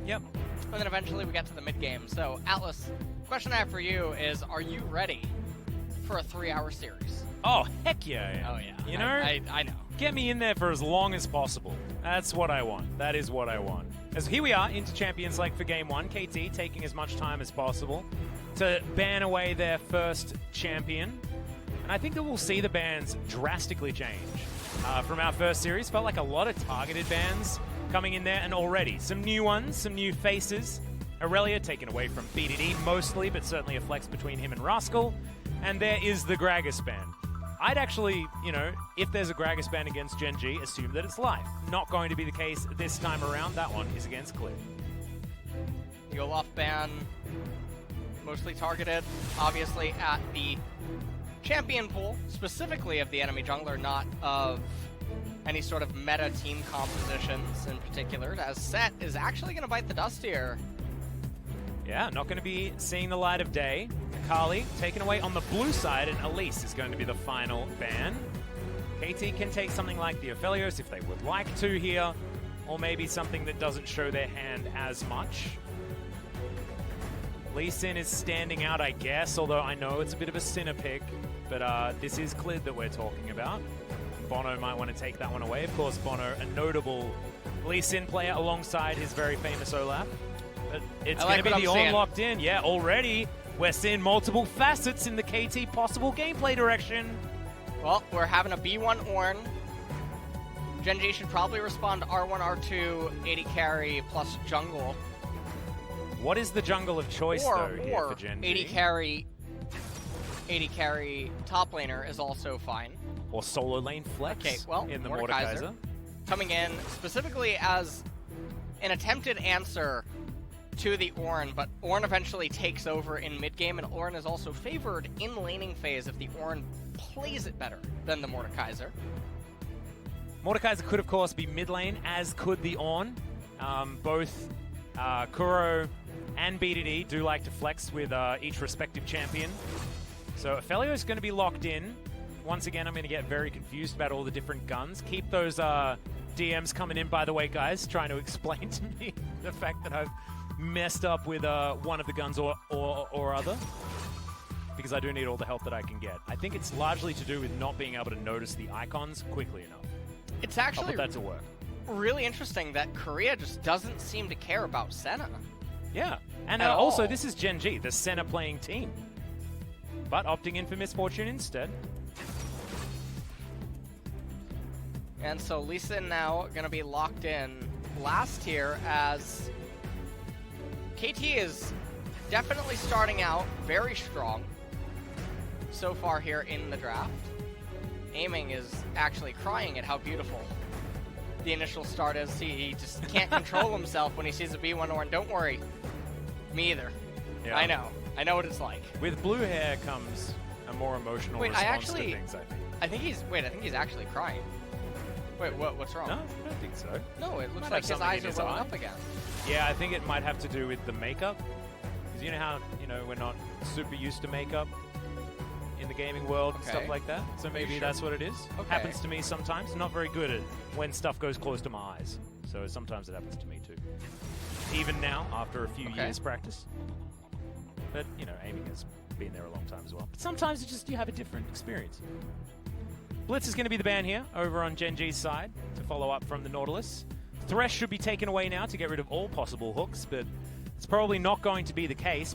Yep. And then eventually we get to the mid-game. So, Atlas, question I have for you is, are you ready for a 3-hour series? Oh, heck yeah I am. Oh, yeah. You know? I know. Get me in there for as long as possible. That's what I want. That is what I want. As here we are into Champions League for Game 1. KT taking as much time as possible to ban away their first champion. And I think that we'll see the bans drastically change. From our first series, felt like a lot of targeted bans coming in there, and already some new ones, some new faces. Aurelia taken away from VODs mostly, but certainly a flex between him and Rascal. And there is the Gragas ban. I'd actually, if there's a Gragas ban against Gen.G, assume that it's live. Not going to be the case this time around. That one is against Clear. The Olaf ban, mostly targeted, obviously, at the champion pool, specifically of the enemy jungler, not of any sort of meta team compositions in particular, as Set is actually going to bite the dust here. Yeah, not going to be seeing the light of day. Akali taken away on the blue side, and Elise is going to be the final ban. KT can take something like the Aphelios if they would like to here, or maybe something that doesn't show their hand as much. Lee Sin is standing out, I guess, although I know it's a bit of a sinner pick, but this is Clid that we're talking about. Bono might want to take that one away. Of course, Bono, a notable Lee Sin player alongside his very famous Olaf. But it's going to be the Ornn locked in. Yeah, already we're seeing multiple facets in the KT possible gameplay direction. Well, we're having a B1 Ornn. Gen.G should probably respond to R1, R2, 80 carry plus jungle. What is the jungle of choice, though, here for Gen.G? 80 carry top laner is also fine. Or solo lane flex in the Mordekaiser. Coming in specifically as an attempted answer to the Ornn, but Ornn eventually takes over in mid-game, and Ornn is also favored in laning phase if the Ornn plays it better than the Mordekaiser. Mordekaiser could, of course, be mid lane, as could the Ornn. Both Kuro and BDD do like to flex with each respective champion. So Aphelios is going to be locked in. Once again, I'm going to get very confused about all the different guns. Keep those DMs coming in, by the way, guys, trying to explain to me the fact that I've messed up with one of the guns or other, because I do need all the help that I can get. I think it's largely to do with not being able to notice the icons quickly enough. It's actually I'll put that to work. Really interesting that Korea just doesn't seem to care about Senna. Yeah, and also this is Gen.G, the Senna playing team, but opting in for Misfortune instead. And so Lee Sin now going to be locked in last here, as KT is definitely starting out very strong so far here in the draft. Aiming is actually crying at how beautiful the initial start is. He just can't control himself when he sees a B1 Ornn. Don't worry. Me either. Yeah. I know what it's like. With blue hair comes a more emotional response to things, I think. I think he's actually crying. Wait, what's wrong? No, I don't think so. No, it looks like his eyes are welling up again. Yeah, I think it might have to do with the makeup. Because you know how, we're not super used to makeup in the gaming world and stuff like that. So maybe that's what it is. Okay. Happens to me sometimes. Not very good at when stuff goes close to my eyes. So sometimes it happens to me too. Even now, after a few years practice. But, aiming has been there a long time as well. But sometimes it's just you have a different experience. Blitz is going to be the ban here over on Gen.G's side to follow up from the Nautilus. Thresh should be taken away now to get rid of all possible hooks, but it's probably not going to be the case.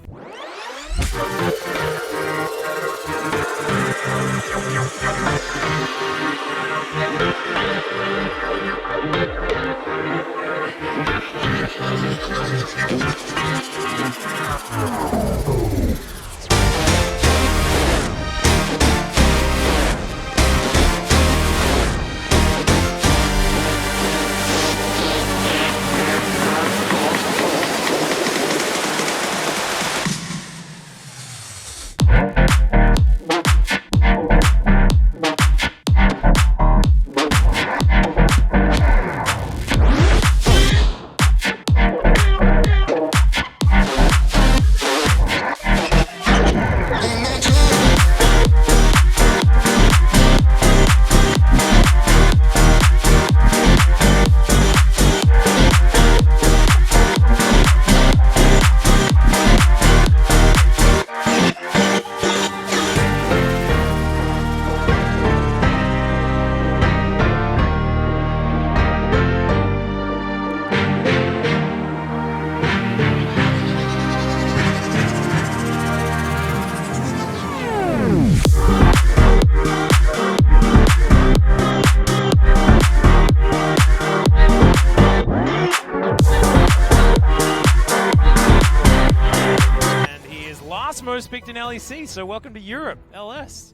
most picked in LEC, so welcome to Europe, LS.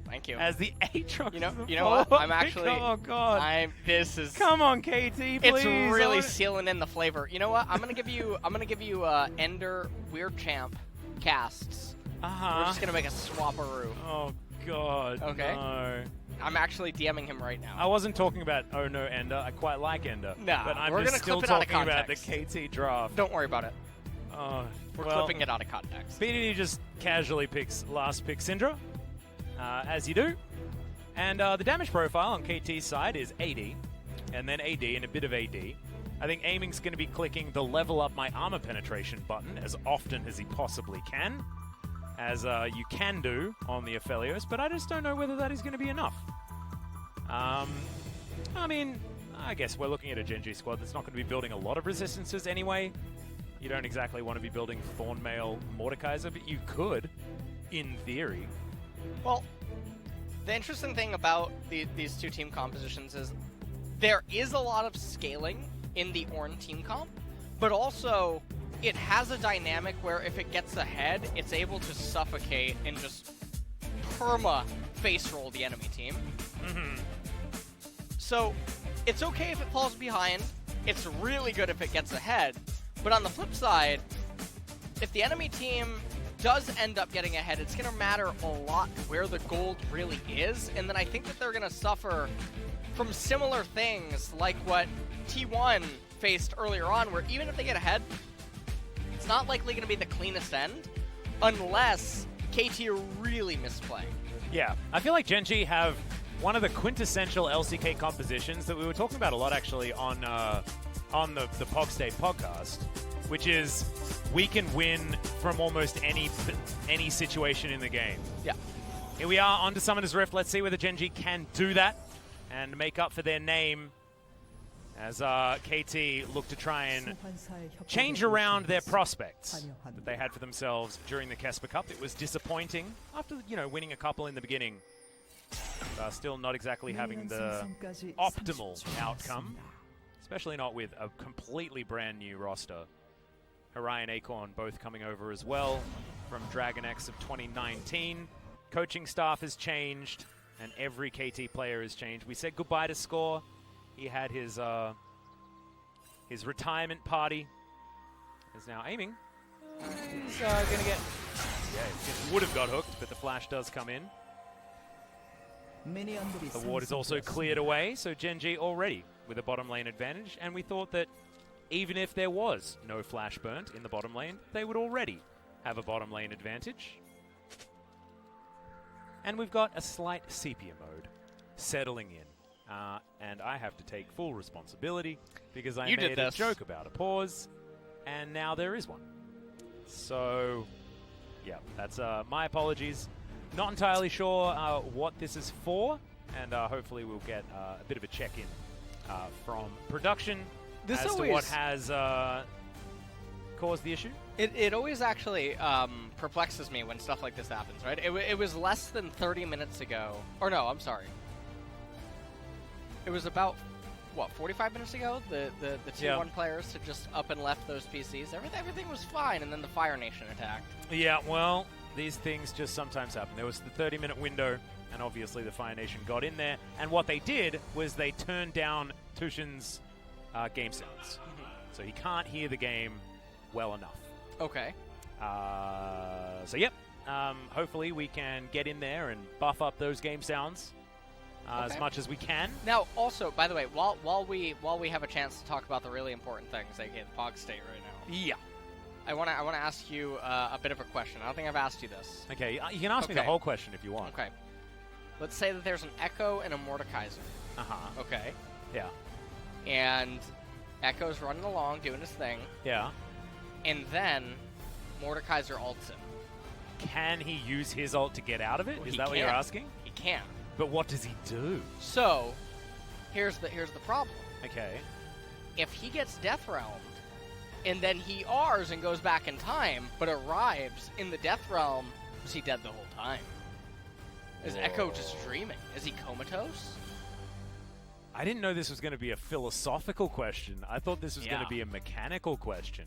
Thank you. As the Aatrox. You know what? I'm actually. Oh god. This is. Come on, KT, please. It's really sealing in the flavor. You know what? I'm gonna give you Ender Weird Champ casts. We're just gonna make a swapperoo. Oh god. Okay. No. I'm actually DMing him right now. I wasn't talking about oh no Ender. I quite like Ender. Nah, but I'm we're just gonna still clip it out of talking about the context. KT draft. Don't worry about it. We're well, clipping it out of context. BDD just casually picks last pick Syndra, as you do. And the damage profile on KT's side is AD, and then AD and a bit of AD. I think Aiming's going to be clicking the level up my armor penetration button as often as he possibly can, as you can do on the Aphelios, but I just don't know whether that is going to be enough. I mean, I guess we're looking at a Gen.G squad that's not going to be building a lot of resistances anyway. You don't exactly want to be building Thornmail Mordekaiser, but you could, in theory. Well, the interesting thing about these two team compositions is there is a lot of scaling in the Ornn team comp, but also it has a dynamic where if it gets ahead, it's able to suffocate and just perma face roll the enemy team. So it's okay if it falls behind. It's really good if it gets ahead. But on the flip side, if the enemy team does end up getting ahead, it's going to matter a lot where the gold really is. And then I think that they're going to suffer from similar things like what T1 faced earlier on, where even if they get ahead, it's not likely going to be the cleanest end unless KT are really misplaying. Yeah, I feel like Gen.G have one of the quintessential LCK compositions that we were talking about a lot actually on the Pog State podcast, which is we can win from almost any situation in the game. Yeah. Here we are onto Summoner's Rift. Let's see whether Gen.G can do that and make up for their name as KT look to try and change around their prospects that they had for themselves during the Kesper Cup. It was disappointing after, winning a couple in the beginning. Still not exactly having the optimal outcome, especially not with a completely brand new roster. Harai and Acorn both coming over as well from Dragon X of 2019. Coaching staff has changed, and every KT player has changed. We said goodbye to Score. He had his retirement party. Is now aiming. He's gonna get. Yeah, he would have got hooked, but the flash does come in. The ward is also cleared away, so Gen.G already with a bottom lane advantage, and we thought that even if there was no flash burnt in the bottom lane, they would already have a bottom lane advantage. And we've got a slight sepia mode settling in, and I have to take full responsibility because I made a joke about a pause, and now there is one. So, yeah, that's my apologies. Not entirely sure what this is for, and hopefully we'll get a bit of a check-in from production as to what has caused the issue. It always actually perplexes me when stuff like this happens, right? It was less than 30 minutes ago. Or no, I'm sorry. It was about, 45 minutes ago? The T1 players had just up and left those PCs. Everything was fine, and then the Fire Nation attacked. Yeah, well, these things just sometimes happen. There was the 30-minute window, and obviously the Fire Nation got in there. And what they did was they turned down Tushin's game sounds. So he can't hear the game well enough. Okay. So, yep. Hopefully we can get in there and buff up those game sounds as much as we can. Now, also, by the way, while we have a chance to talk about the really important things, like in Pog State right now. Yeah. I want to ask you a bit of a question. I don't think I've asked you this. Okay, you can ask me the whole question if you want. Okay. Let's say that there's an Echo and a Mordekaiser. Uh-huh. Okay. Yeah. And Echo's running along, doing his thing. Yeah. And then Mordekaiser ults him. Can he use his ult to get out of it? Is that what you're asking? He can. But what does he do? So, here's the problem. Okay. If he gets Death Realmed, and then he Rs and goes back in time, but arrives in the Death Realm, was he dead the whole time? Is Echo just dreaming? Is he comatose? I didn't know this was going to be a philosophical question. I thought this was going to be a mechanical question.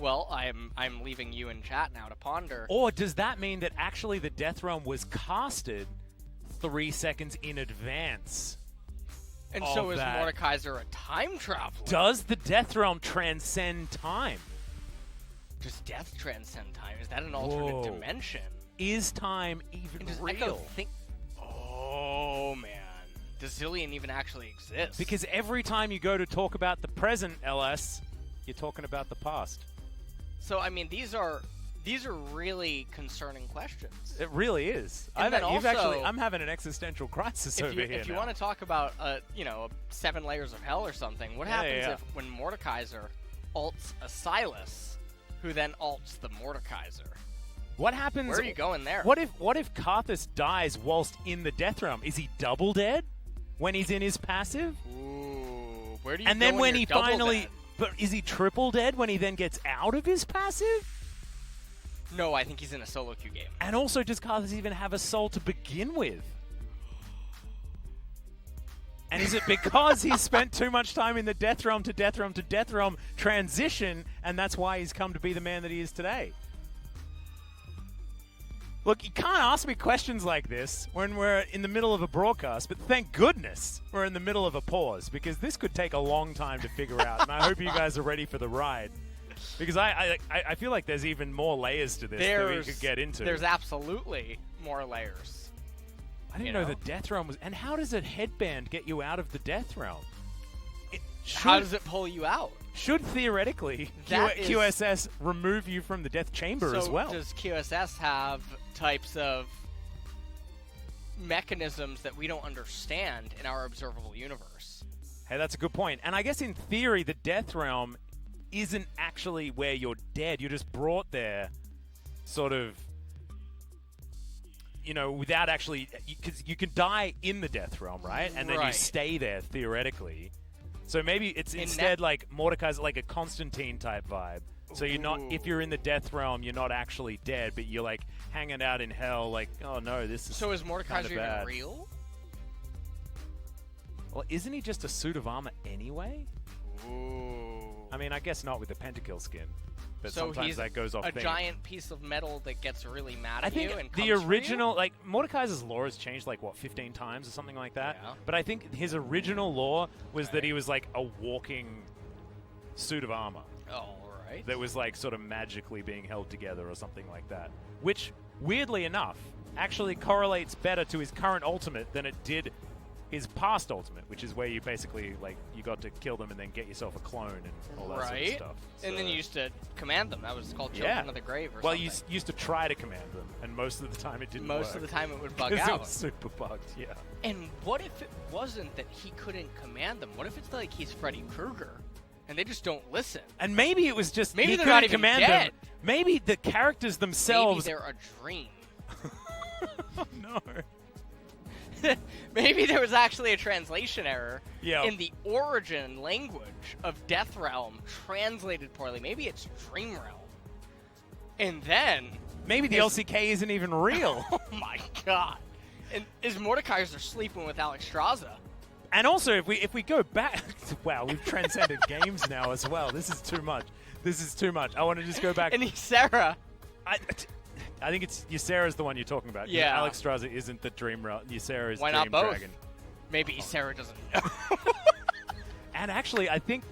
Well, I'm leaving you in chat now to ponder. Or does that mean that actually the Death Realm was casted 3 seconds in advance? And so is Mordekaiser a time traveler? Does the Death Realm transcend time? Does death transcend time? Is that an alternate dimension? Is time even real? Echo oh, man. Does Zillion even actually exist? Because every time you go to talk about the present, LS, you're talking about the past. So, I mean, these are really concerning questions. It really is. I'm having an existential crisis over here. If you want to talk about, 7 layers of hell or something, what happens if when Mordekaiser ults a Sylas, who then ults the Mordekaiser? What happens? Where are you going there? What if Karthus dies whilst in the Death Realm? Is he double dead when he's in his passive? Ooh, where do you? And then when he finally, but is he triple dead when he then gets out of his passive? No, I think he's in a solo queue game. And also, does Karthus even have a soul to begin with? And is it because he spent too much time in the Death Realm to Death Realm to Death Realm transition, and that's why he's come to be the man that he is today? Look, you can't ask me questions like this when we're in the middle of a broadcast, but thank goodness we're in the middle of a pause, because this could take a long time to figure out, and I hope you guys are ready for the ride. Because I feel like there's even more layers to this that we could get into. There's absolutely more layers. I didn't know the Death Realm was... And how does a headband get you out of the Death Realm? How does it pull you out? Should theoretically QSS remove you from the Death Chamber as well? Does QSS have types of mechanisms that we don't understand in our observable universe? Hey, that's a good point. And I guess in theory, the Death Realm isn't actually where you're dead. You're just brought there sort of, without actually... Because you can die in the Death Realm, right? And then you stay there, theoretically. So maybe it's instead like Mordekaiser, like a Constantine type vibe. So you're not, if you're in the Death Realm, you're not actually dead, but you're like hanging out in hell, like, oh no, this is So is Mordekaiser even real? Well, isn't he just a suit of armor anyway? Ooh. I mean, I guess not with the pentakill skin, but so sometimes that goes off. A giant piece of metal that gets really mad at you. And I think the original, like Mordekaiser's lore has changed like 15 times or something like that. Yeah. But I think his original lore was that he was like a walking suit of armor. All right. That was like sort of magically being held together or something like that, which weirdly enough actually correlates better to his current ultimate than it did his past ultimate, which is where you basically, like, you got to kill them and then get yourself a clone and all that sort of stuff. So, and then you used to command them. That was called Children of the Grave or something. Well, you used to try to command them, and most of the time it didn't work. Most of the time it would bug out. Because it was super bugged, yeah. And what if it wasn't that he couldn't command them? What if it's like he's Freddy Krueger, and they just don't listen? And maybe it was just maybe he they're couldn't not even command dead. them. Maybe the characters themselves... Maybe they're a dream. Oh, no. Maybe there was actually a translation error Yeah. in the origin language of Death Realm translated poorly. Maybe it's Dream Realm. And then... Maybe the LCK isn't even real. Oh my god. And is Mordekaiser sleeping with Alex Straza? And also, if we go back... Wow, we've transcended games now as well. This is too much. This is too much. I want to just go back... And Ysera. I think it's Ysera's the one you're talking about. Yeah. Alex Straza isn't the Dream Realm. Ysera is Why Dream not both? Dragon. Maybe Ysera doesn't know. And actually, I think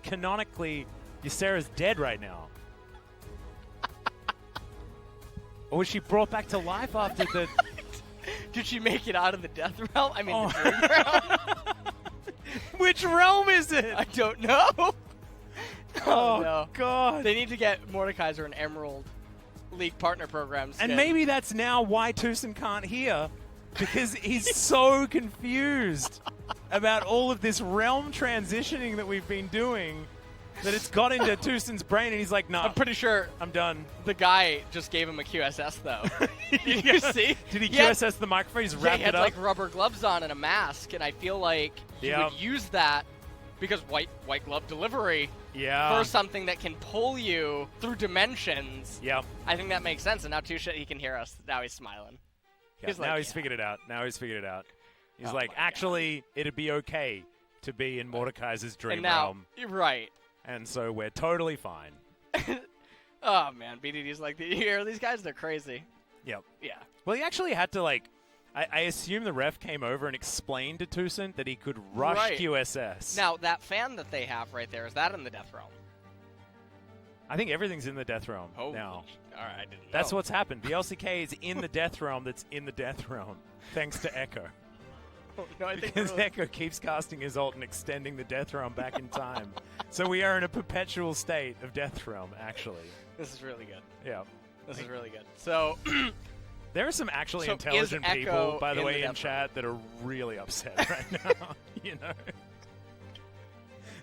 canonically, Ysera's dead right now. Or was she brought back to life after the... Did she make it out of the Death Realm? I mean, the Dream Realm? Which realm is it? I don't know. Oh, no. God. They need to get Mordekaiser an Emerald League partner program skin. And maybe that's now why Tucson can't hear, because he's so confused about all of this realm transitioning that we've been doing that it's got into Tucson's brain, and he's like, no, I'm pretty sure I'm done. The guy just gave him a QSS, though. Did you see? Did he QSS the microphone? He's wrapped he had it up? like rubber gloves on and a mask, and I feel like he would use that because white glove delivery for something that can pull you through dimensions. Yep. I think that makes sense, and now Tusha, he can hear us. Now he's smiling. Yeah, now he's figured it out. He's like, actually, it'd be okay to be in Mordekaiser's dream realm. Right. And so we're totally fine. Oh man, BDD's like these guys. They're crazy. Yep. Yeah. Well, he actually had to like. I assume the ref came over and explained to Tucson that he could rush QSS. Now that fan that they have right there, is that in the Death Realm? I think everything's in the Death Realm now. All right, I didn't know. That's what's happened. The LCK is in the Death Realm that's in the Death Realm, thanks to Echo. Oh, no, I think Because Echo keeps casting his ult and extending the Death Realm back in time. So we are in a perpetual state of Death Realm, actually. This is really good. Yeah. This is really good. So... There are some actually So intelligent is people, Echo by the in way, the in Death chat that are really upset right now. You know?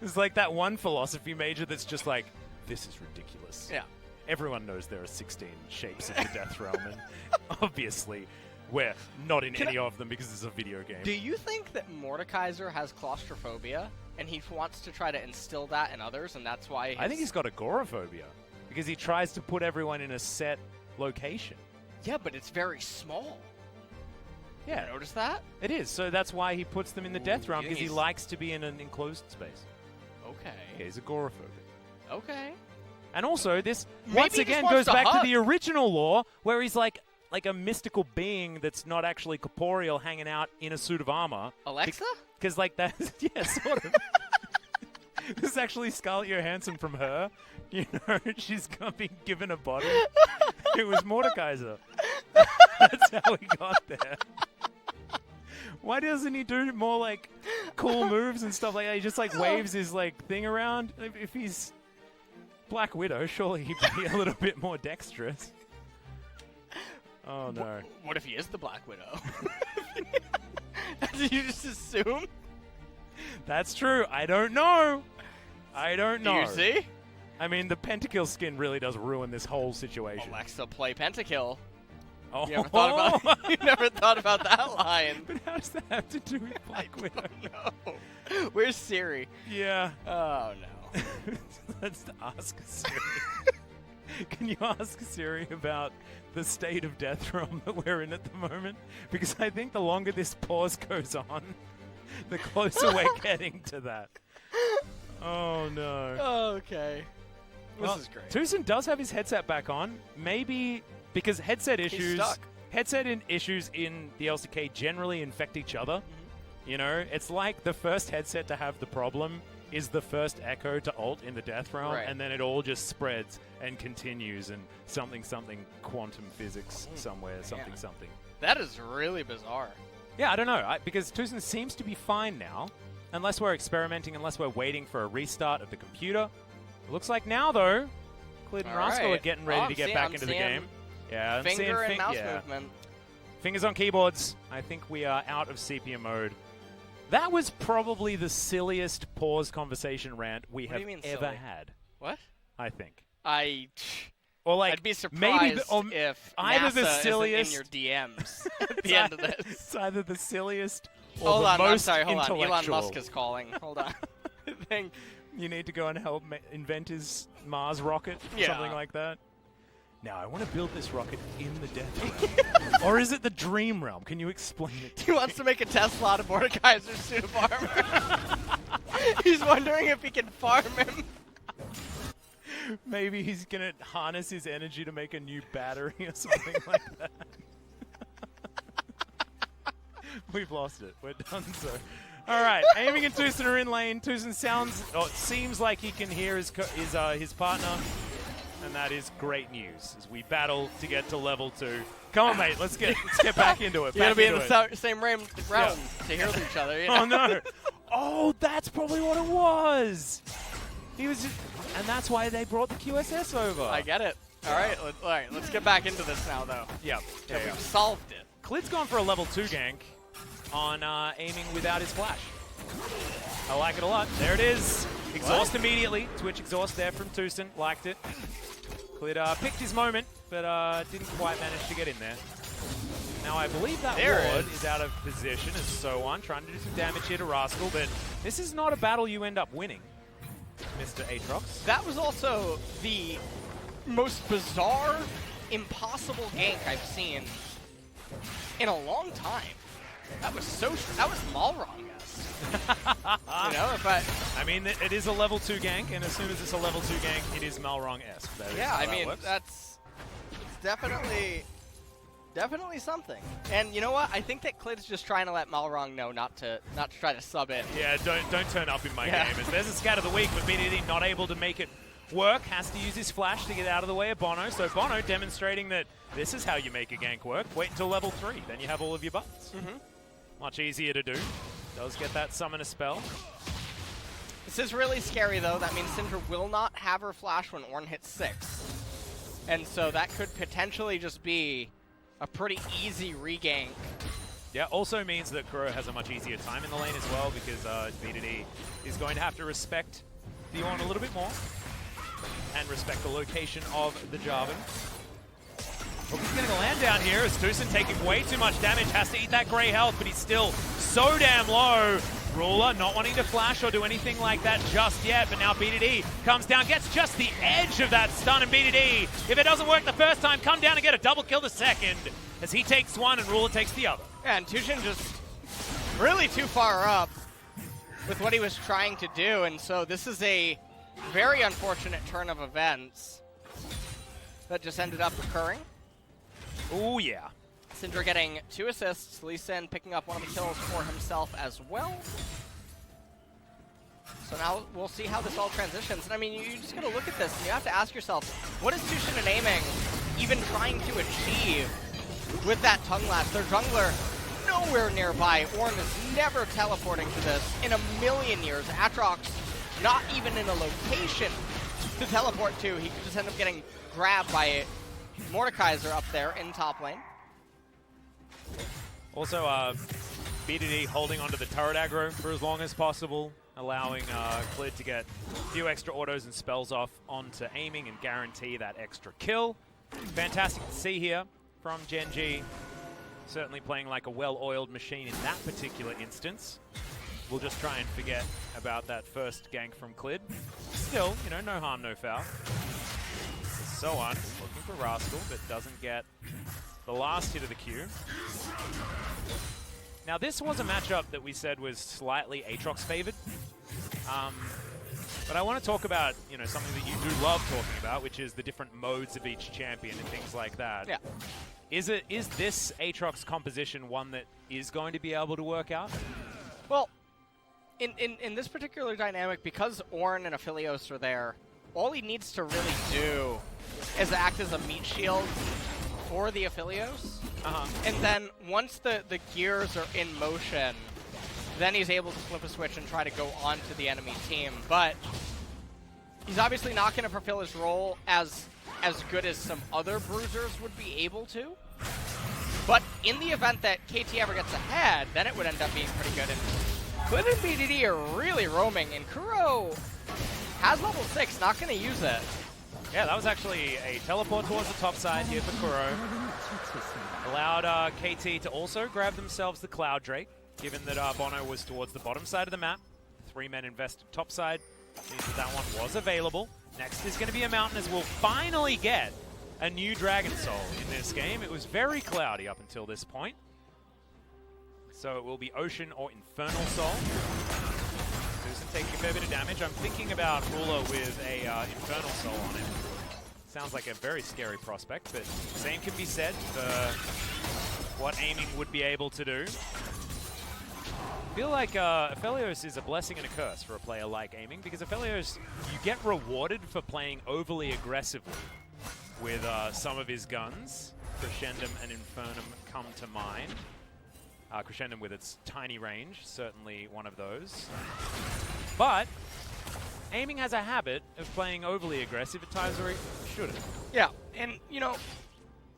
It's like that one philosophy major that's just like, this is ridiculous. Yeah. Everyone knows there are 16 shapes of the Death Realm, and obviously we're not in any of them because it's a video game. Do you think that Mordekaiser has claustrophobia, and he wants to try to instill that in others, and that's why I think he's got agoraphobia because he tries to put everyone in a set location. Yeah, but it's very small. Yeah. You notice that? It is. So that's why he puts them in the Death Realm, because he he's- likes to be in an enclosed space. Okay. Yeah, he's agoraphobic. Okay. And also, this Maybe once he just again wants goes to back to hug. the original lore, where he's like a mystical being that's not actually corporeal, hanging out in a suit of armor. Alexa? Because like that, yeah, sort of. This is actually Scarlett Johansson from Her. You know, she's being given a body. It was Mordekaiser. That's how he got there. Why doesn't he do more like cool moves and stuff like that? He just like waves his like thing around. If he's Black Widow, surely he'd be a little bit more dexterous. Oh no. What if he is the Black Widow? Did you just assume? That's true. I don't know. I don't know. Do you see? I mean, the Pentakill skin really does ruin this whole situation. Alexa, play Pentakill. Oh. You never thought about you never thought about that line. But how does that have to do with Black Widow? No. Where's Siri? Yeah. Oh no. Let's ask Siri. Can you ask Siri about the state of Death Realm that we're in at the moment? Because I think the longer this pause goes on, the closer we're getting to that. Oh no. Okay. This is great. Tucson does have his headset back on. Maybe because headset issues. stuck. Issues in the LCK generally infect each other. You know, it's like the first headset to have the problem is the first Echo to ult in the Death Realm, Right. and then it all just spreads and continues, and something quantum physics somewhere, something. That is really bizarre. Yeah, I don't know, because Tucson seems to be fine now, unless we're experimenting, unless we're waiting for a restart of the computer. It looks like now, though, Clid and All Rascal right. are getting ready to get back I'm into the seeing game. Yeah, I'm Finger seeing and mouse movement. Fingers on keyboards. I think we are out of sepia mode. That was probably the silliest pause conversation rant we What do have you mean ever silly? had. What? I think. Or like I'd be surprised maybe if either NASA the silliest isn't in your DMs at the end of this. It's either the silliest or Hold the on, I'm most sorry, hold on. Elon intellectual. Musk is calling. Hold on. I think You need to go and help invent his Mars rocket, Yeah. something like that. Now, I want to build this rocket in the Death Realm. Or is it the Dream Realm? Can you explain it to he me? wants to make a Tesla out of Mordekaiser's suit of armor. He's wondering if he can farm him. Maybe he's going to harness his energy to make a new battery or something like that. We've lost it. We're done, so. All right, aiming and Tucson are in lane. Tucson it seems like he can hear his partner, and that is great news as we battle to get to level 2. Come on, mate, let's get back into it. You gotta back be in into the it. same realm to hear each other. You know? Oh no! Oh, that's probably what it was. He was, and that's why they brought the QSS over. I get it. All right, let's get back into this now, though. Yep. Yeah, We've solved it. Clid's gone for a level 2 gank on aiming without his flash. I like it a lot. There it is. Exhaust immediately. Twitch exhaust there from Tucson. Liked it. Clid picked his moment, but didn't quite manage to get in there. Now I believe that ward is out of position as so on, trying to do some damage here to Rascal, but this is not a battle you end up winning, Mr. Aatrox. That was also the most bizarre, impossible gank I've seen in a long time. That was Malrong-esque. You know, I mean, it is a level 2 gank, and as soon as it's a level 2 gank, it is Malrong-esque. Yeah, I mean, it's definitely something. And you know what? I think that Klid's just trying to let Malrong know not to try to sub in. Yeah, don't turn up in my game. As there's a scat of the week, but BDD not able to make it work, has to use his flash to get out of the way of Bono. So Bono demonstrating that this is how you make a gank work. Wait until level 3, then you have all of your buttons. Much easier to do. Does get that summon a spell. This is really scary though. That means Syndra will not have her flash when Ornn hits 6. And so that could potentially just be a pretty easy regank. Yeah, also means that Kuro has a much easier time in the lane as well, because VODs is going to have to respect the Ornn a little bit more and respect the location of the Jarvan. Hook is getting a land down here as Tucson taking way too much damage, has to eat that grey health, but he's still so damn low. Ruler not wanting to flash or do anything like that just yet, but now BDD comes down, gets just the edge of that stun, and BDD, if it doesn't work the first time, come down and get a double kill the second, as he takes one and Ruler takes the other. Yeah, and Tushin just really too far up with what he was trying to do, and so this is a very unfortunate turn of events that just ended up occurring. Oh yeah. Syndra getting 2 assists, Lee Sin picking up one of the kills for himself as well. So now we'll see how this all transitions. And I mean, you just gotta look at this and you have to ask yourself, what is Tushin and Aiming even trying to achieve with that tongue lash? Their jungler nowhere nearby. Ornn is never teleporting to this in a million years. Aatrox not even in a location to teleport to. He could just end up getting grabbed by Mordekaiser up there in top lane. Also, BDD holding onto the turret aggro for as long as possible, allowing Klid to get a few extra autos and spells off onto Aiming and guarantee that extra kill. Fantastic to see here from Gen.G. Certainly playing like a well-oiled machine in that particular instance. We'll just try and forget about that first gank from Klid. Still, you know, no harm, no foul. So on, looking for Rascal, but doesn't get the last hit of the queue. Now this was a matchup that we said was slightly Aatrox favored. But I want to talk about, you know, something that you do love talking about, which is the different modes of each champion and things like that. Yeah. Is this Aatrox composition one that is going to be able to work out? Well, in this particular dynamic, because Ornn and Aphelios are there, all he needs to really do is act as a meat shield for the Aphelios. And then once the gears are in motion, then he's able to flip a switch and try to go onto the enemy team. But he's obviously not going to fulfill his role as good as some other bruisers would be able to. But in the event that KT ever gets ahead, then it would end up being pretty good. And Klid and BDD are really roaming, and Kuro has level 6, not going to use it. Yeah, that was actually a teleport towards the top side here for Kuro. Allowed KT to also grab themselves the Cloud Drake, given that Bono was towards the bottom side of the map. 3 men invested top side, means that one was available. Next is going to be a Mountain, as we'll finally get a new Dragon Soul in this game. It was very cloudy up until this point. So it will be Ocean or Infernal Soul. Susan taking a fair bit of damage. I'm thinking about Ruler with a Infernal Soul on it. Sounds like a very scary prospect, but same can be said for what Aiming would be able to do. I feel like Aphelios is a blessing and a curse for a player like Aiming, because Aphelios, you get rewarded for playing overly aggressively with some of his guns. Crescendum and Infernum come to mind. Crescendum with its tiny range, certainly one of those. But Aiming has a habit of playing overly aggressive at times where he shouldn't. Yeah, and you know,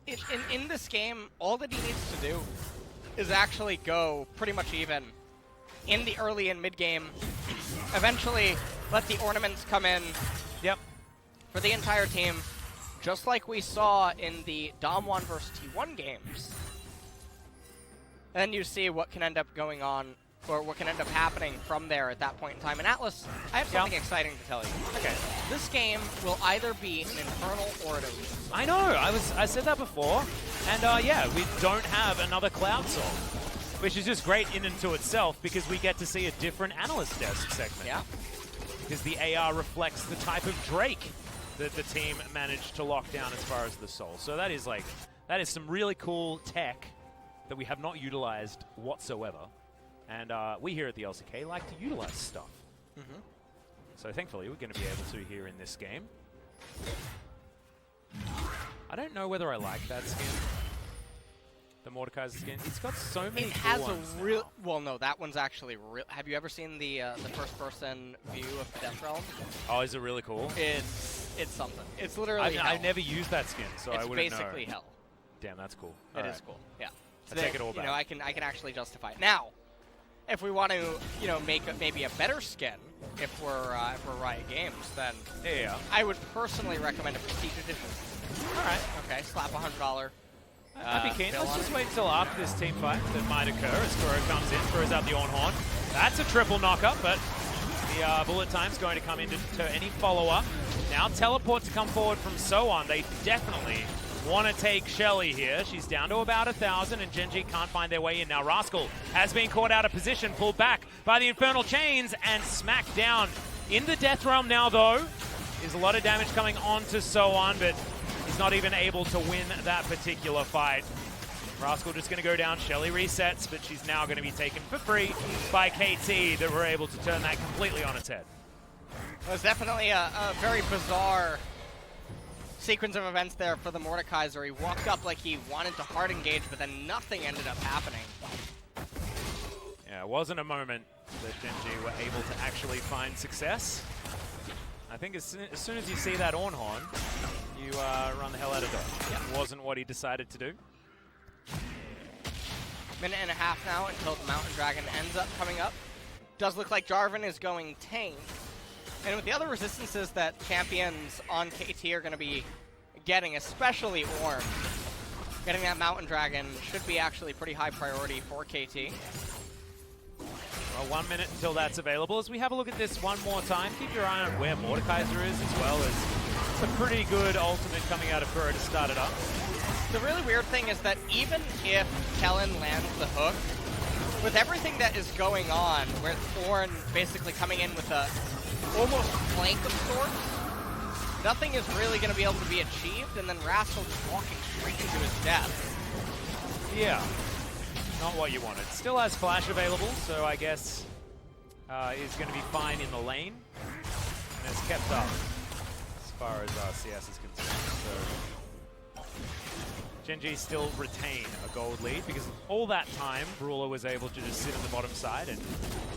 in this game, all that he needs to do is actually go pretty much even in the early and mid game. Eventually, let the ornaments come in. Yep. For the entire team, just like we saw in the Dom1 versus T1 games. Then you see what can end up going on, or what can end up happening from there at that point in time. And Atlas, I have something exciting to tell you. Okay. This game will either be an Infernal or an Ocean. I know, I said that before. And yeah, we don't have another Cloud Soul, which is just great in and to itself, because we get to see a different analyst desk segment. Yeah. because the AR reflects the type of Drake that the team managed to lock down as far as the Soul. So that is some really cool tech that we have not utilized whatsoever. And we here at the LCK like to utilize stuff. So thankfully we're going to be able to here in this game. I don't know whether I like that skin. The Mordekaiser skin. It's got so many It has cool a ones real... now. Well, no, that one's actually real. Have you ever seen the first-person view of the Death Realm? Oh, is it really cool? It's something. It's literally hell. I've never used that skin, so I wouldn't know. It's basically hell. Damn, that's cool. It is cool. Yeah. I take it all back. You know, I can actually justify it. Now, if we want to, you know, make maybe a better skin, if we're Riot Games, then yeah, I would personally recommend a Prestige Edition. All right. Okay, slap $100. I'd be keen. Let's just wait until after this team fight that might occur as Kuro comes in, throws out the Ornhorn. That's a triple knockup, but the bullet time's going to come into any follow-up. Now teleport to come forward from Soan. They definitely want to take Shelly here. She's down to about 1,000, and Gen.G can't find their way in. Now Rascal has been caught out of position, pulled back by the Infernal Chains, and smacked down in the Death Realm now, though. There's a lot of damage coming onto Soan, but he's not even able to win that particular fight. Rascal just going to go down. Shelly resets, but she's now going to be taken for free by KT that were able to turn that completely on its head. It was definitely a very bizarre sequence of events there for the Mordekaiser. He walked up like he wanted to hard engage, but then nothing ended up happening. Yeah, it wasn't a moment that Gen.G were able to actually find success. I think as soon as you see that Ornhorn, you run the hell out of dodge. Yeah. Wasn't what he decided to do. Minute and a half now until the Mountain Dragon ends up coming up. Does look like Jarvan is going Tane. And with the other resistances that champions on KT are going to be getting, especially Ornn, getting that Mountain Dragon should be actually pretty high priority for KT. Well, 1 minute until that's available. As we have a look at this one more time, keep your eye on where Mordekaiser is, as well as it's a pretty good ultimate coming out of Kuro to start it up. The really weird thing is that even if Kellen lands the hook, with everything that is going on, with Ornn basically coming in with a almost flank of sorts, nothing is really going to be able to be achieved, and then Rascal just walking straight into his death. Yeah, not what you wanted. Still has flash available, so I guess is going to be fine in the lane, and has kept up as far as CS is concerned. So Gen.G still retain a gold lead because all that time, Brawler was able to just sit on the bottom side and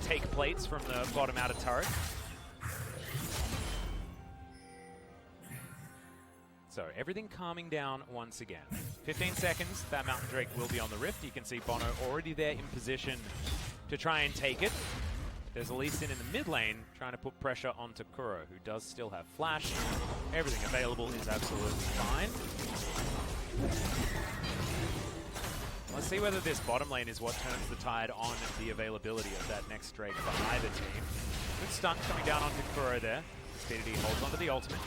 take plates from the bottom outer turret. So everything calming down once again. 15 seconds, that Mountain Drake will be on the Rift. You can see Bono already there in position to try and take it. There's a Lee Sin in the mid lane trying to put pressure onto Kuro, who does still have flash. Everything available is absolutely fine. Let's see whether this bottom lane is what turns the tide on the availability of that next Drake for either team. Good stun coming down onto Kuro there. Speedity holds onto the ultimate.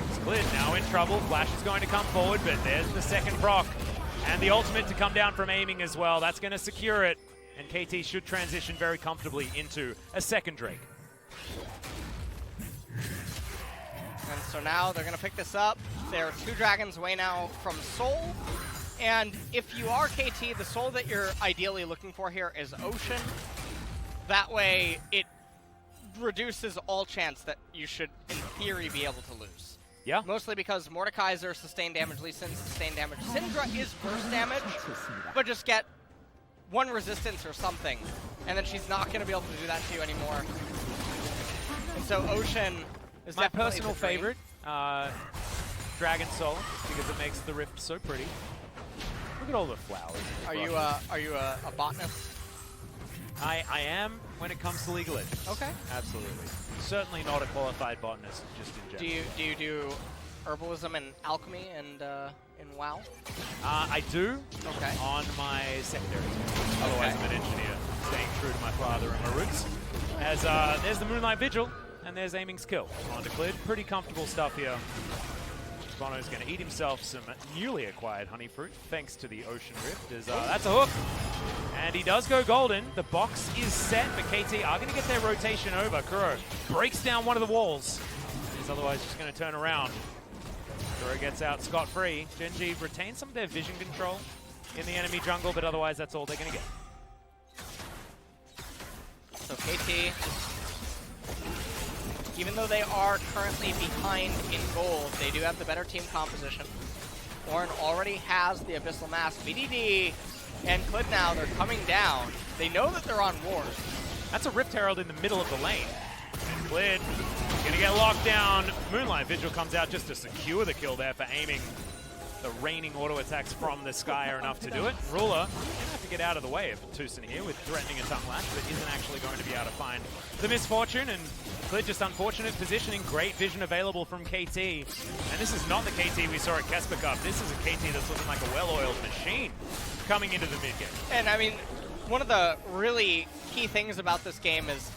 It's cleared, now in trouble. Flash is going to come forward, but there's the second proc. And the ultimate to come down from aiming as well. That's going to secure it. And KT should transition very comfortably into a second Drake. And so now they're going to pick this up. They're 2 dragons away now from Soul. And if you are KT, the Soul that you're ideally looking for here is Ocean. That way, it reduces all chance that you should, in theory, be able to lose. Yeah. Mostly because Mordekaiser sustained damage, Lee Sin sustained damage. Syndra is burst damage, but just get 1 resistance or something, and then she's not going to be able to do that to you anymore. And so Ocean is my definitely personal favorite, Dragon Soul, because it makes the Rift so pretty. Look at all the flowers. Are you a botanist? I am when it comes to League of Legends. Okay. Absolutely. Certainly not a qualified botanist, just in general. Do you do herbalism and alchemy and in WoW? I do. Okay. On my secondary team. Otherwise, I'm an engineer, staying true to my father and my roots. As there's the Moonlight Vigil, and there's Aiming Skill. On declared, pretty comfortable stuff here Bono's going to eat himself some newly acquired honey fruit, thanks to the Ocean Rift. As, that's a hook. And he does go golden. The box is set, but KT are going to get their rotation over. Kuro breaks down one of the walls. He's otherwise just going to turn around. Kuro gets out scot-free. Gen.G retains some of their vision control in the enemy jungle, but otherwise that's all they're going to get. So KT, even though they are currently behind in gold, they do have the better team composition. Ornn already has the Abyssal Mask. VDD and Clid now, they're coming down. They know that they're on ward. That's a Rift Herald in the middle of the lane. And Clid gonna get locked down. Moonlight Vigil comes out just to secure the kill there for aiming. The raining auto attacks from the sky are enough to do it. Ruler gonna have to get out of the way of Tucson here with threatening a tongue lash, but isn't actually going to be able to find the misfortune. And Clid just unfortunate positioning, great vision available from KT. And this is not the KT we saw at Kesper Cup. This is a KT that's looking like a well-oiled machine coming into the mid-game. And I mean, one of the really key things about this game is,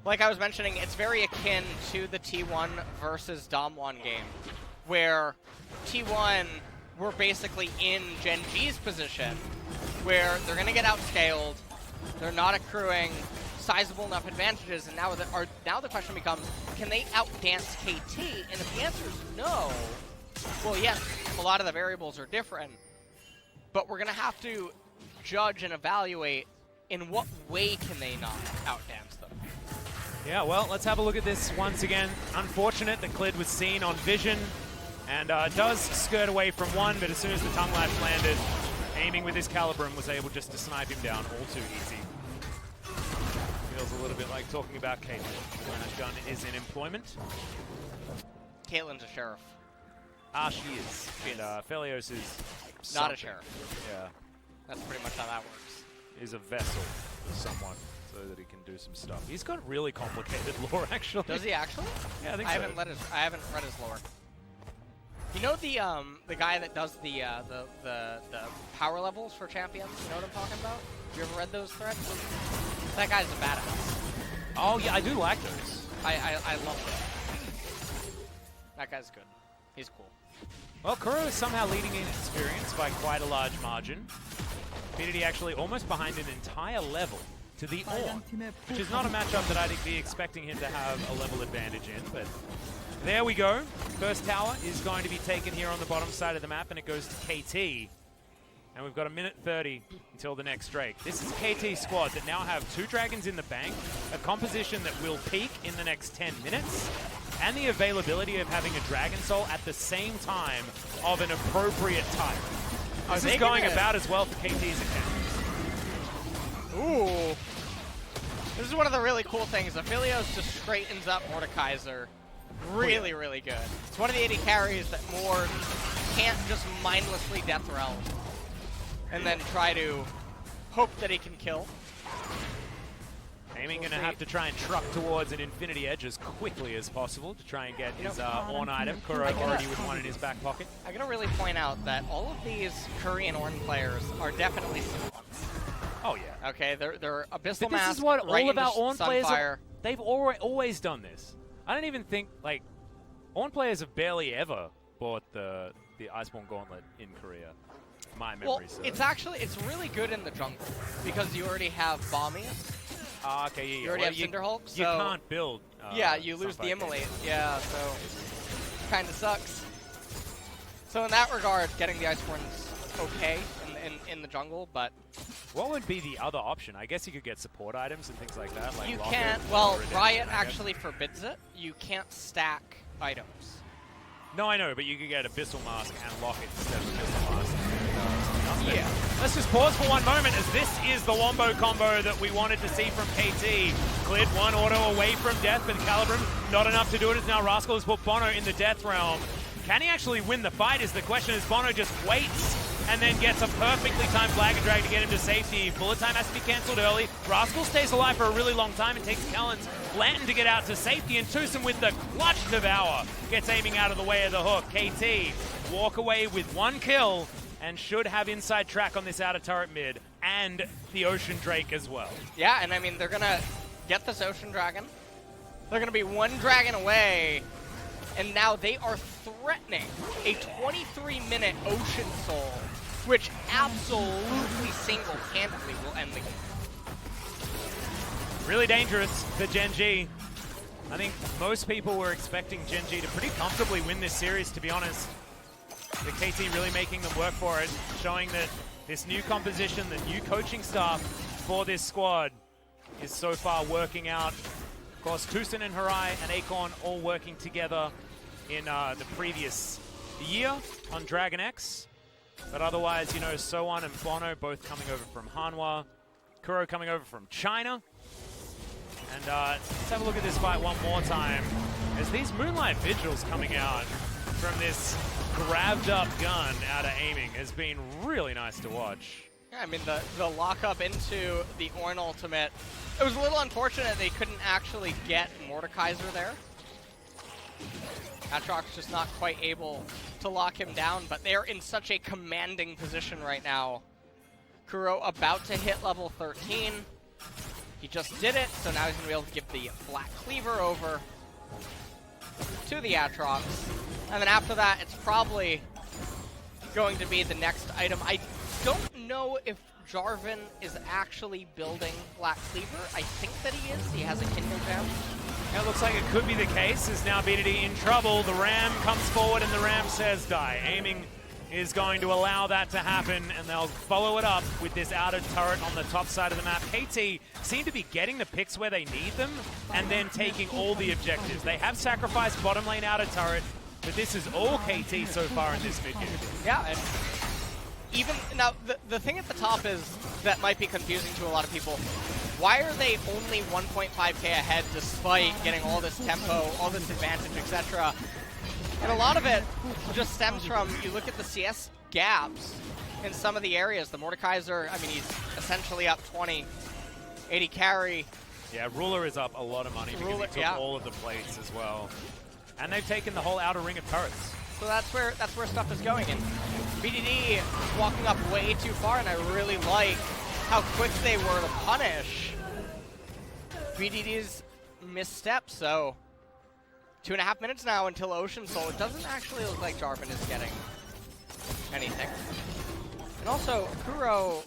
like I was mentioning, it's very akin to the T1 versus Dom1 game, where T1 were basically in Gen.G's position, where they're going to get outscaled, they're not accruing sizable enough advantages, and now the question becomes, can they outdance KT? And if the answer is no, well, yes, a lot of the variables are different, but we're going to have to judge and evaluate in what way can they not outdance them. Yeah, well, let's have a look at this once again. Unfortunate that Clid was seen on vision and does skirt away from one, but as soon as the tongue lash landed, aiming with his Calibrum was able just to snipe him down all too easy. Feels a little bit like talking about Caitlyn when that gun is in employment. Caitlyn's a sheriff. Ah, she is. And Felios is not a sheriff. Yeah. That's pretty much how that works. Is a vessel somewhat, so that he can do some stuff. He's got really complicated lore, actually. Does he actually? Yeah, I think I so. haven't read his lore. You know the guy that does the power levels for champions? You know what I'm talking about? You ever read those threads? That guy's a badass. Oh yeah, I do like those. I love him. That guy's good. He's cool. Well, Kuro is somehow leading in experience by quite a large margin. Finity actually almost behind an entire level to the Ornn, which is not a matchup that I'd be expecting him to have a level advantage in, but there we go. First tower is going to be taken here on the bottom side of the map, and it goes to KT. And we've got 1:30 until the next Drake. This is KT squad that now have 2 dragons in the bank, a composition that will peak in the next 10 minutes, and the availability of having a Dragon Soul at the same time of an appropriate type. This is going about as well for KT's account. Ooh. This is one of the really cool things. Aphelios just straightens up Mordekaiser. Really, really good. It's one of the 80 carries that Mord can't just mindlessly death realm and then try to hope that he can kill. Aiming gonna have to try and truck towards an Infinity Edge as quickly as possible to try and get his Ornn item. Kuro already with one in his back pocket. I'm gonna really point out that all of these Korean Ornn players are definitely Sunfires. Oh yeah. Okay, they're Abyssal Mask. This is what all of our Ornn players are. They've always done this. I don't even think, like, Ornn players have barely ever bought the Iceborne Gauntlet in Korea. My memory serves. It's really good in the jungle because you already have Balmy. Okay, yeah. You already have Cinderhulk, so you can't build. Yeah, you lose the Immolate. Yeah, so kind of sucks. So in that regard, getting the Iceborne's okay in the jungle, but what would be the other option? I guess you could get support items and things like that. Like you Rocket can't. Well, Riot actually forbids it. You can't stack items. No, I know, but you could get Abyssal Mask and Locket instead of Abyssal Mask. Yeah. Let's just pause for one moment, as this is the Wombo combo that we wanted to see from KT. Cleared one auto away from death, but Calibrum not enough to do it, as now Rascal has put Bono in the death realm. Can he actually win the fight is the question, as Bono just waits and then gets a perfectly timed flag and drag to get him to safety. Bullet time has to be cancelled early. Rascal stays alive for a really long time and takes Callan's Lantern to get out to safety, and Tucson with the clutch devour gets aiming out of the way of the hook. KT walk away with 1 kill and should have inside track on this outer turret mid and the Ocean Drake as well. Yeah, and I mean, they're going to get this Ocean Dragon. They're going to be 1 dragon away and now they are threatening a 23-minute Ocean Soul, which absolutely single-handedly will end the game. Really dangerous for Gen.G. I think most people were expecting Gen.G to pretty comfortably win this series, to be honest. The KT really making them work for it, showing that this new composition, the new coaching staff for this squad is so far working out. Of course, Tucson and Harai and Acorn all working together in the previous year on Dragon X. But otherwise, you know, Soan and Bono both coming over from Hanwha. Kuro coming over from China. And let's have a look at this fight one more time. As these Moonlight Vigils coming out from this grabbed up gun out of aiming has been really nice to watch. Yeah, I mean, the lockup into the Ornn ultimate, it was a little unfortunate they couldn't actually get Mordekaiser there. Aatrox just not quite able to lock him down, but they're in such a commanding position right now. Kuro about to hit level 13. He just did it, so now he's going to be able to give the Black Cleaver over to the Aatrox. And then after that, it's probably going to be the next item. I don't know if Jarvan is actually building Black Cleaver. I think that he is. He has a Kindle Gem. Yeah, it looks like it could be the case. Is now BDD in trouble. The Ram comes forward and the Ram says die. Aiming is going to allow that to happen, and they'll follow it up with this outer turret on the top side of the map. KT seem to be getting the picks where they need them and then taking all the objectives. They have sacrificed bottom lane outer turret, but this is all KT so far in this mid game. Yeah, and even now the thing at the top is that might be confusing to a lot of people. Why are they only 1.5k ahead despite getting all this tempo, all this advantage, etc.? And a lot of it just stems from, you look at the CS gaps in some of the areas. The Mordekaiser, I mean, he's essentially up 20, 80 carry. Yeah, Ruler is up a lot of money because he took all of the plates as well. And they've taken the whole outer ring of turrets. So that's where stuff is going. And BDD walking up way too far, and I really like how quick they were to punish BDD's misstep. So 2.5 minutes now until Ocean Soul. It doesn't actually look like Jarvan is getting anything. And also, Kuro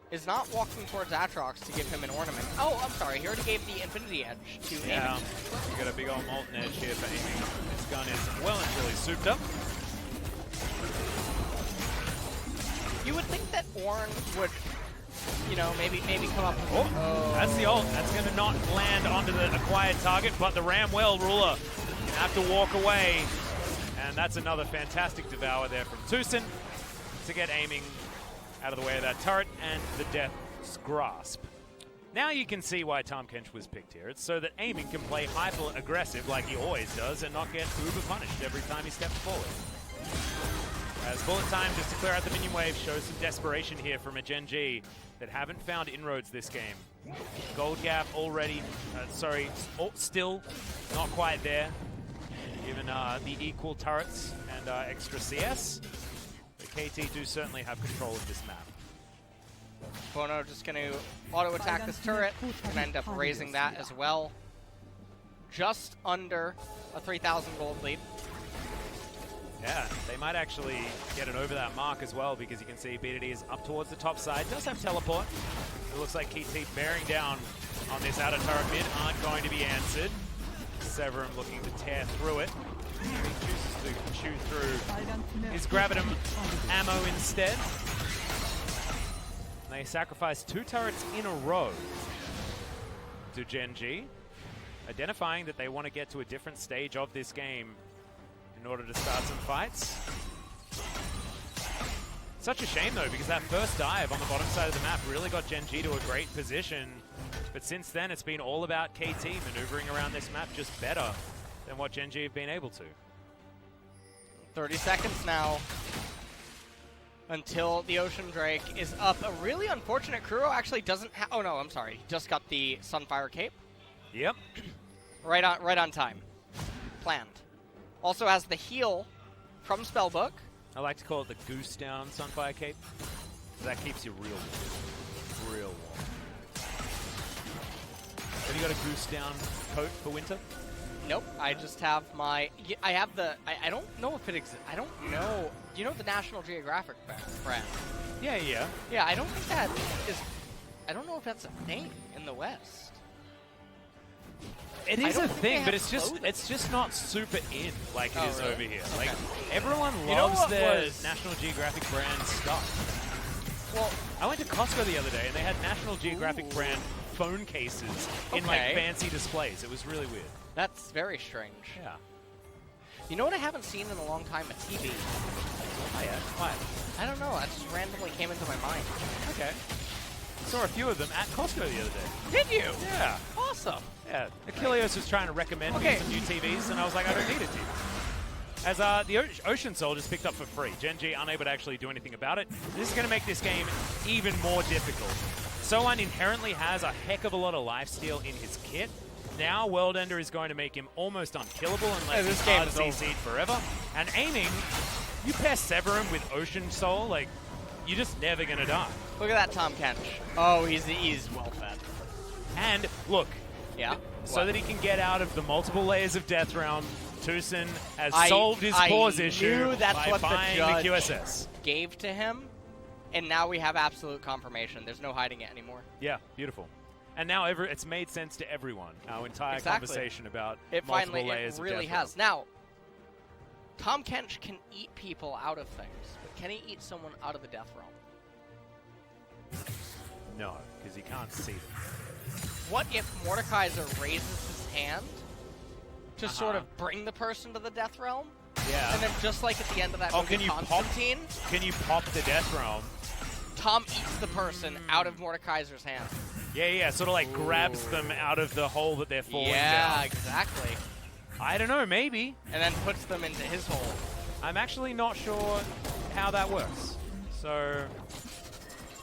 is not walking towards Aatrox to give him an ornament. Oh, I'm sorry. He already gave the Infinity Edge to Aiming. You got a big old Molten Edge here for Aiming. This gun is well and truly souped up. You would think that Ornn would, you know, maybe come up with... Oh, that's the ult. That's going to not land onto the acquired target, but the Ram will. Ruler gonna have to walk away. And that's another fantastic devour there from Tucson to get Aiming out of the way of that turret and the Death's Grasp. Now you can see why Tom Kench was picked here. It's so that Aiming can play hyper-aggressive like he always does and not get uber punished every time he steps forward. As bullet time just to clear out the minion wave shows some desperation here from a Gen.G that haven't found inroads this game. Gold gap already, still not quite there, given the equal turrets and extra CS. The KT do certainly have control of this map. Bono just going to auto-attack this turret and end up raising that as well. Just under a 3,000 gold lead. Yeah, they might actually get it over that mark as well, because you can see BDD is up towards the top side. Does have teleport. It looks like KT bearing down on this outer turret mid aren't going to be answered. Severum looking to tear through it. He chooses to chew through his Gravitum ammo instead. They sacrifice 2 turrets in a row to Gen.G, identifying that they want to get to a different stage of this game in order to start some fights. Such a shame though, because that first dive on the bottom side of the map really got Gen.G to a great position. But since then, it's been all about KT maneuvering around this map just better than what Gen.G have been able to. 30 seconds now until the Ocean Drake is up. A really unfortunate Kuro actually doesn't have... Oh no, I'm sorry. He just got the Sunfire Cape. Yep. Right on time. Planned. Also has the heal from Spellbook. I like to call it the Goose Down Sunfire Cape. That keeps you real warm. Real warm. Have you got a Goose Down coat for winter? Nope. I just have my. I have the. I don't know if it exists. I don't know. You know the National Geographic brand? Yeah, yeah. Yeah, I don't think that is. I don't know if that's a thing in the West. It is a thing, but it's just not super in like it is really? over here. Okay. Like everyone You know loves what their was- National Geographic brand stuff. Well, I went to Costco the other day and they had National Geographic brand phone cases in like Okay. fancy displays. It was really weird. that's very strange. Yeah. You know what I haven't seen in a long time? A TV. Oh yeah. Why? I don't know. That just randomly came into my mind. Okay. Saw a few of them at Costco the other day. Did you? Yeah. Awesome. Yeah. Achilles was trying to recommend me some new TVs, and I was like, I don't need a TV. As the Ocean Soul just picked up for free. Gen.G unable to actually do anything about it. This is going to make this game even more difficult. Solan inherently has a heck of a lot of lifesteal in his kit. Now World Ender is going to make him almost unkillable unless this he's game hard is CC'd forever. And aiming, you pair Severum with Ocean Soul, like, you're just never going to die. Look at that Tom Kench. Oh, he's well fed. And look, Yeah. so that he can get out of the multiple layers of Death Realm, Tucson has I- solved his I pause knew issue that's by what the buying judge- the QSS. Gave to him, and now we have absolute confirmation. There's no hiding it anymore. Yeah, beautiful. And now it's made sense to everyone. Our entire Exactly. conversation about It multiple finally, layers it really of Death has. Now, Tom Kench can eat people out of things, but can he eat someone out of the Death Realm? Realm. No, because he can't see them. What if Mordekaiser raises his hand to sort of bring the person to the Death Realm? Yeah. And then just like at the end of that movie, can you pop- Constantine, Can you pop the Death Realm? Tom eats the person out of Mordekaiser's hand. Yeah, yeah, sort of like grabs them out of the hole that they're falling Yeah, down. exactly. I don't know, maybe. And then puts them into his hole. I'm actually not sure how that works. So,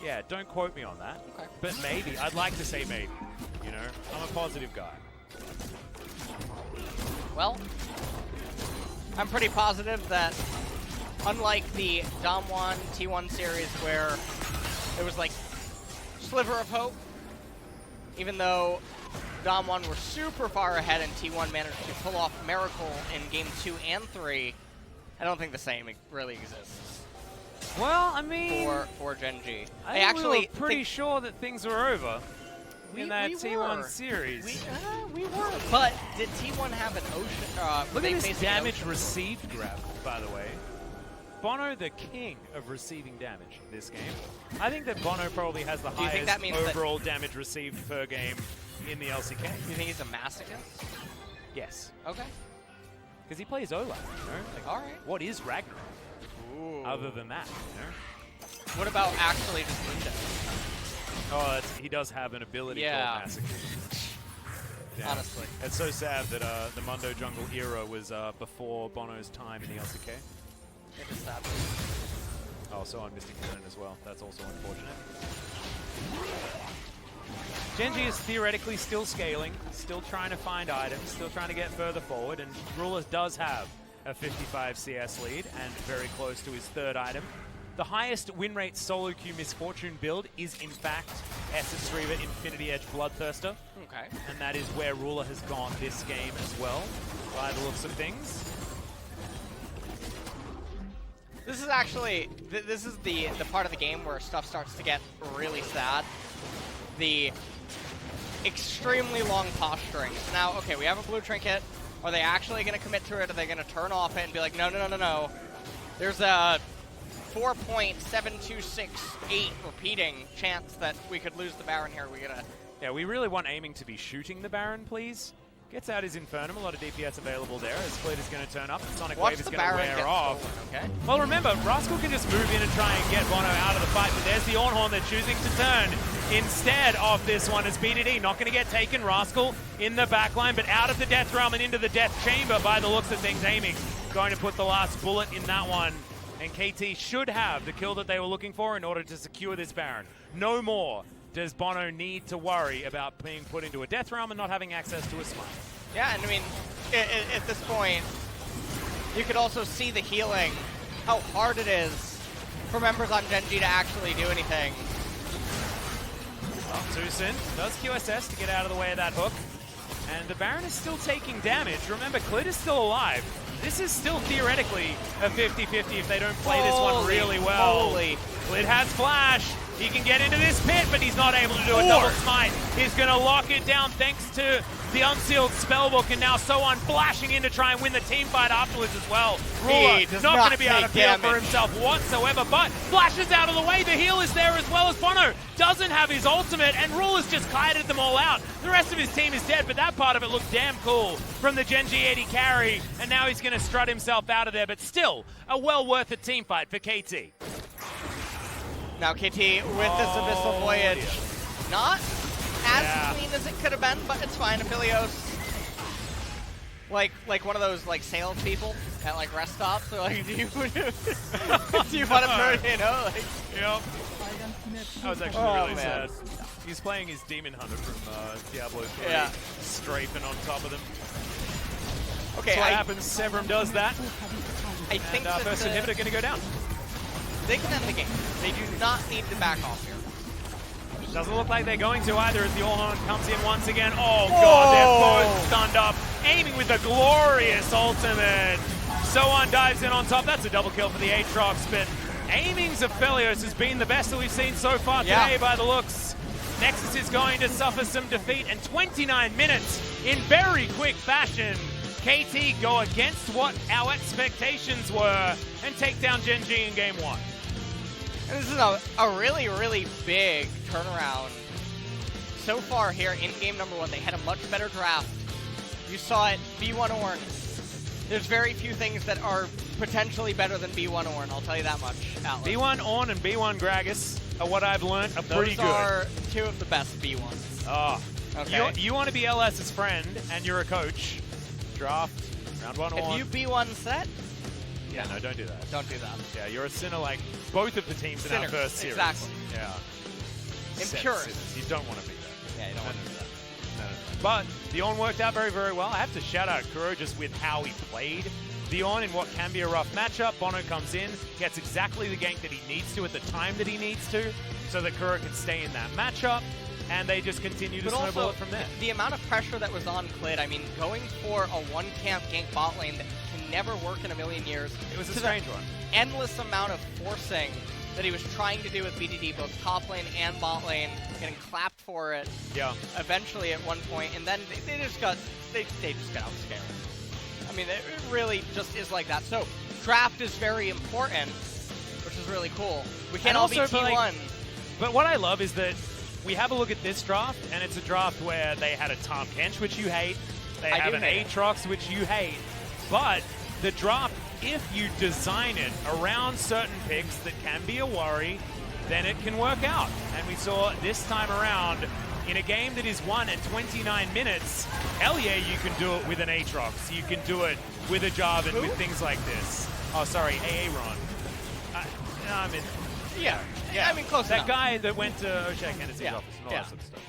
yeah, don't quote me on that. Okay. But maybe. I'd like to say maybe. You know, I'm a positive guy. Well, I'm pretty positive that unlike the Dom1 T1 series where it was like sliver of hope, even though Dom1 were super far ahead and T1 managed to pull off Miracle in Game 2 and 3, I don't think the same really exists Well, I mean, for Gen.G. I actually were pretty sure that things were over in that T1 were. series. We were. But did T1 have an ocean? Look they at this faced an damage ocean? received grab, by the way. Bono, the king of receiving damage in this game. I think that Bono probably has the Do you think highest that means overall damage received per game in the LCK. You think he's a masochist? Yes. Okay. Because he plays Olaf, you know? Like, All right. what is Ragnarok Ooh. other than that, you know? What about actually just Linda? Oh, he does have an ability Yeah. called Massacre. Yeah. Honestly. It's so sad that the Mundo Jungle era was before Bono's time in the LCK. It is sad. Oh, so I'm Mystic Cannon as well. That's also unfortunate. Gen.G is theoretically still scaling, still trying to find items, still trying to get further forward, and Ruler does have a 55 CS lead and very close to his third item. The highest win rate solo queue Misfortune build is in fact Essence Reaver Infinity Edge Bloodthirster, Okay. and that is where Ruler has gone this game as well, by the looks of things. This is actually this is the part of the game where stuff starts to get really sad. The extremely long posturing. So now, okay, we have a blue trinket. Are they actually going to commit to it? Are they going to turn off it and be like, no, no, no, no, no? There's a 4.7268 repeating chance that we could lose the Baron here. We gotta. Yeah, we really want aiming to be shooting the Baron, please. Gets out his Infernum, a lot of DPS available there. His fleet is going to turn up, and Sonic Watch Wave is the going to Baron wear get off. stolen, okay? Well, remember, Rascal can just move in and try and get Bono out of the fight, but there's the Ornhorn they're choosing to turn instead of this one as BDD. Not going to get taken. Rascal in the backline, but out of the Death Realm and into the Death Chamber by the looks of things. Aiming going to put the last bullet in that one. And KT should have the kill that they were looking for in order to secure this Baron. No more does Bono need to worry about being put into a Death Realm and not having access to a smite. Yeah, and I mean, at this point, you could also see the healing, how hard it is for members on Gen.G to actually do anything. Well, Tucson does QSS to get out of the way of that hook. And the Baron is still taking damage. Remember, Clit is still alive. This is still theoretically a 50-50 if they don't play this one really well. Clit has flash. He can get into this pit, but he's not able to do a double smite. He's going to lock it down thanks to the unsealed spellbook, and now Sohan flashing in to try and win the team fight afterwards as well. Ruler not going to be able to feel for himself whatsoever, but flashes out of the way. The heal is there as well as Bono doesn't have his ultimate, and Ruler's just kited them all out. The rest of his team is dead, but that part of it looked damn cool from the Gen.G AD carry, and now he's going to strut himself out of there, but still a well worth it team fight for KT. Now KT with this Abyssal Voyage, not as clean as it could have been, but it's fine. Aphelios, like one of those like sales people at like rest stops. They're like, do you want to burn? You know, like. Yep. That was actually really sad. He's playing his Demon Hunter from Diablo 3, strafing on top of them. Okay, that's what happens. Severum does that. I think and first inhibitor going to go down. They can end the game. They do not need to back off here. Doesn't look like they're going to either as the Allhorn comes in once again. Oh god, they're both stunned up. Aiming with a glorious ultimate. Sohan dives in on top. That's a double kill for the Aatrox, but aiming's Aphelios has been the best that we've seen so far today by the looks. Nexus is going to suffer some defeat, and 29 minutes in very quick fashion. KT go against what our expectations were and take down Gen.G in game 1. And this is a really, really big turnaround so far here in game number 1. They had a much better draft. You saw it, B1 Ornn. There's very few things that are potentially better than B1 Ornn, I'll tell you that much, Atlas. B1 Ornn and B1 Gragas are what I've learned are pretty good. Those are two of the best B1s. Oh. Okay. You want to be LS's friend and you're a coach. Draft, round 1 Ornn. If you B1 set? Yeah, no, don't do that. Don't do that. Yeah, you're a sinner like both of the teams in our first series. Exactly. Yeah. Impure. You don't want to be that. Yeah, you don't want to do that. No. But the Ornn worked out very, very well. I have to shout out Kuro just with how he played the Ornn in what can be a rough matchup. Bono comes in, gets exactly the gank that he needs to at the time that he needs to, so that Kuro can stay in that matchup. And they just continue to snowball it from there. The amount of pressure that was on Clit, I mean, going for a one-camp gank bot lane that can never work in a million years. It was a strange one. Endless amount of forcing that he was trying to do with BDD, both top lane and bot lane, getting clapped for it. Yeah. Eventually at one point, and then they just got outscared. I mean, it really just is like that. So draft is very important, which is really cool. We can't all be T1. But what I love is that we have a look at this draft, and it's a draft where they had a Tahm Kench, which you hate. They have an Aatrox, which you hate. But the draft, if you design it around certain picks that can be a worry, then it can work out. And we saw this time around, in a game that is won at 29 minutes, hell yeah, you can do it with an Aatrox. You can do it with a Jarvan, with things like this. Oh, sorry, Aaron. I mean, yeah, I mean, close enough. That guy that went to O'Shea Kennedy's office and all that sort of stuff.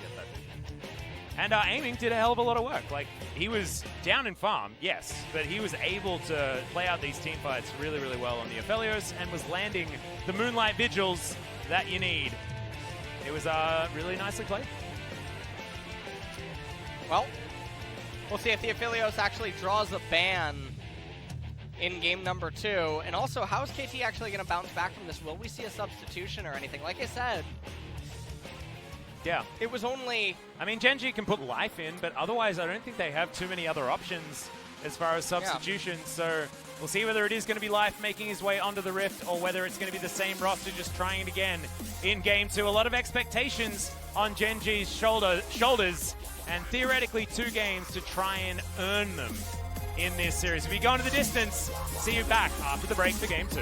Yeah, and aiming did a hell of a lot of work. Like, he was down in farm, yes, but he was able to play out these team fights really, really well on the Aphelios and was landing the Moonlight Vigils that you need. It was really nicely played. Well, we'll see if the Aphelios actually draws a ban in game number 2. And also, how is KT actually going to bounce back from this? Will we see a substitution or anything? Like I said, yeah, it was only... I mean, Gen.G can put life in, but otherwise I don't think they have too many other options as far as substitutions. So we'll see whether it is going to be life making his way onto the Rift or whether it's going to be the same roster just trying it again in game 2. A lot of expectations on Gen.G's shoulders, and theoretically 2 games to try and earn them in this series. If you go into the distance, see you back after the break for game 2.